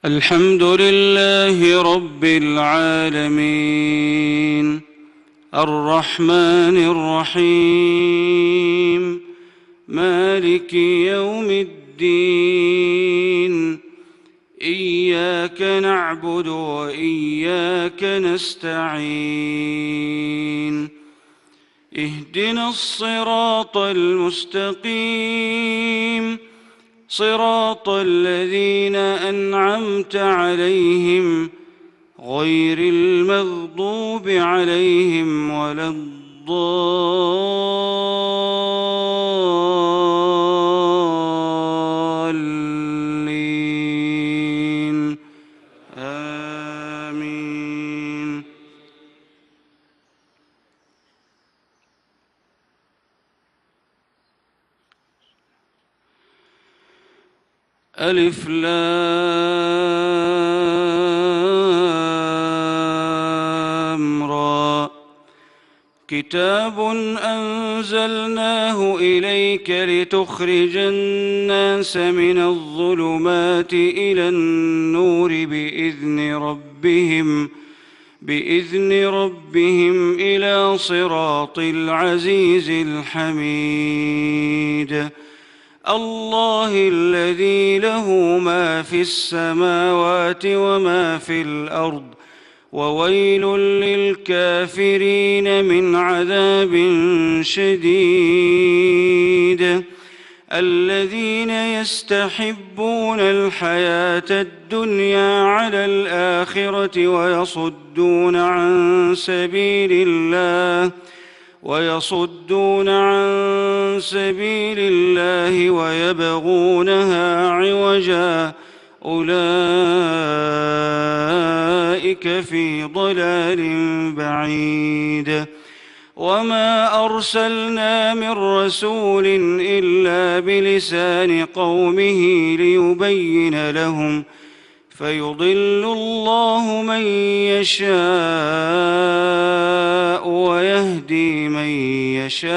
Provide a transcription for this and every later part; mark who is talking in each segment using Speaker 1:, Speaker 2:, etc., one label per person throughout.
Speaker 1: الحمد لله رب العالمين الرحمن الرحيم مالك يوم الدين إياك نعبد وإياك نستعين اهدنا الصراط المستقيم صراط الذين أنعمت عليهم غير المغضوب عليهم ولا الضالين آمين. ألف لام را كتاب أنزلناه إليك لتخرج الناس من الظلمات إلى النور بإذن ربهم إلى صراط العزيز الحميد الله الذي له ما في السماوات وما في الأرض وويل للكافرين من عذاب شديد الذين يستحبون الحياة الدنيا على الآخرة ويصدون عن سبيل الله ويبغونها عوجا أولئك في ضلال بعيد وما أرسلنا من رسول إلا بلسان قومه ليبين لهم فيضل الله من يشاء ويهدي من يشاء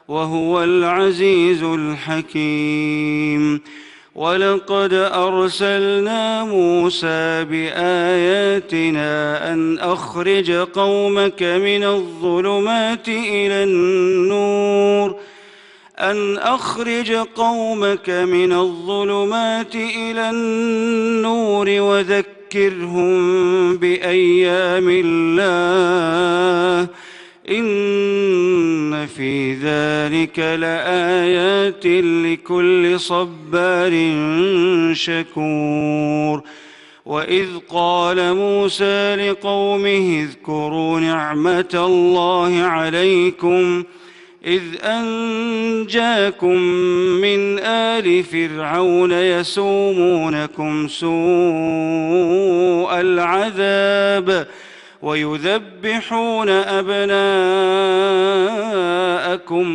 Speaker 1: وهو العزيز الحكيم ولقد أرسلنا موسى بآياتنا أن أخرج قومك من الظلمات إلى النور وذكرهم بأيام الله إن في ذلك لآيات لكل صبار شكور وإذ قال موسى لقومه اذكروا نعمة الله عليكم إذ أنجاكم من آل فرعون يسومونكم سوء العذاب ويذبحون أبناءكم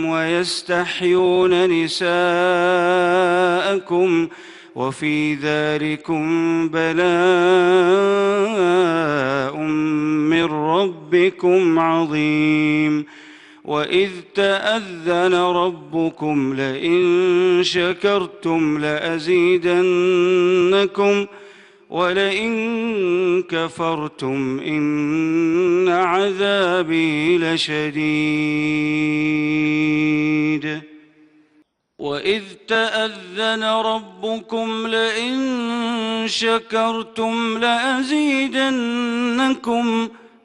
Speaker 1: ويستحيون نساءكم وفي ذلكم بلاء من ربكم عظيم وإذ تأذن ربكم لئن شكرتم لأزيدنكم ولئن كفرتم إن عذابي لشديد وإذ تأذن ربكم لئن شكرتم لأزيدنكم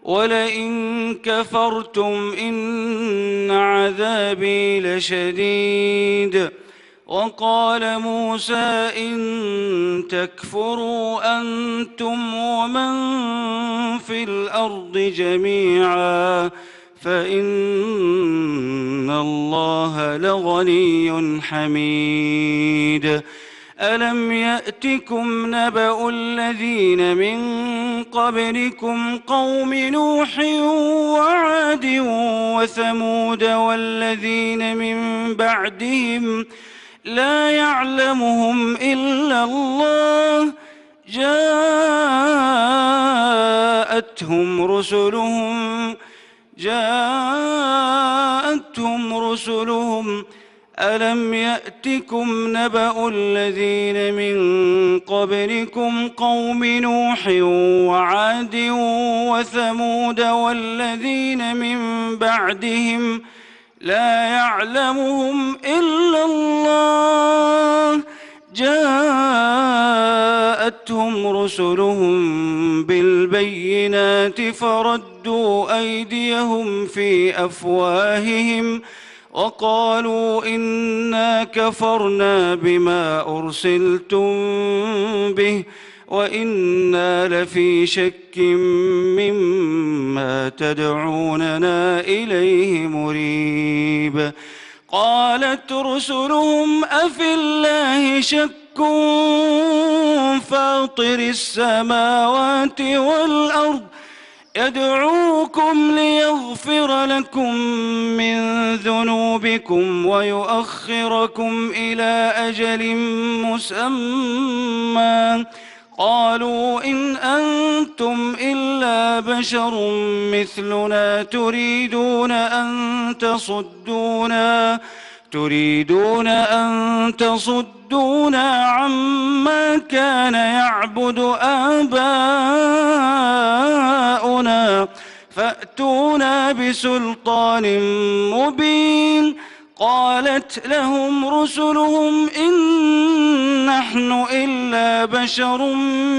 Speaker 1: ولئن كفرتم إن عذابي لشديد وقال موسى إن تكفروا أنتم ومن في الأرض جميعا فإن الله لغني حميد ألم يأتكم نبأ الذين من قبلكم قوم نوح وعاد وثمود والذين من بعدهم لا يعلمهم إلا الله جاءتهم رسلهم ألم يأتكم نبأ الذين من قبلكم قوم نوح وعاد وثمود والذين من بعدهم لا يعلمهم إلا الله جاءتهم رسلهم بالبينات فردوا أيديهم في أفواههم وقالوا إنا كفرنا بما أرسلتم به وإنا لفي شك مما تدعوننا إليه مريب. قالت رسلهم أفي الله شك فاطر السماوات والأرض يدعوكم ليغفر لكم من ذنوبكم ويؤخركم إلى أجل مسمى قالوا إن أنتم إلا بشر مثلنا تريدون أن تصدونا عما كان يعبد آباؤنا فأتونا بسلطان مبين. قالت لهم رسلهم إن نحن إلا بشر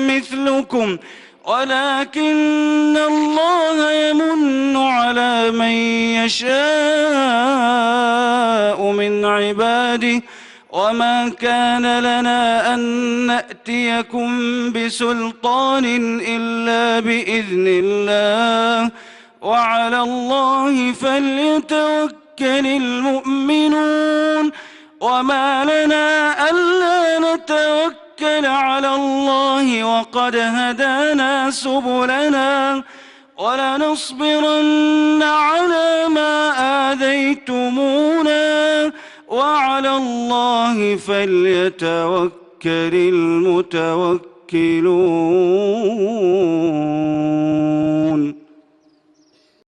Speaker 1: مثلكم ولكن الله يمن على من يشاء من عباده وما كان لنا أن نأتيكم بسلطان إلا بإذن الله وعلى الله فليتوكل المؤمنون. وما لنا ألا نتوكل على الله وقد هدانا سبلنا ولنصبرن على ما آذيتمونا وعلى الله فليتوكل المتوكلون.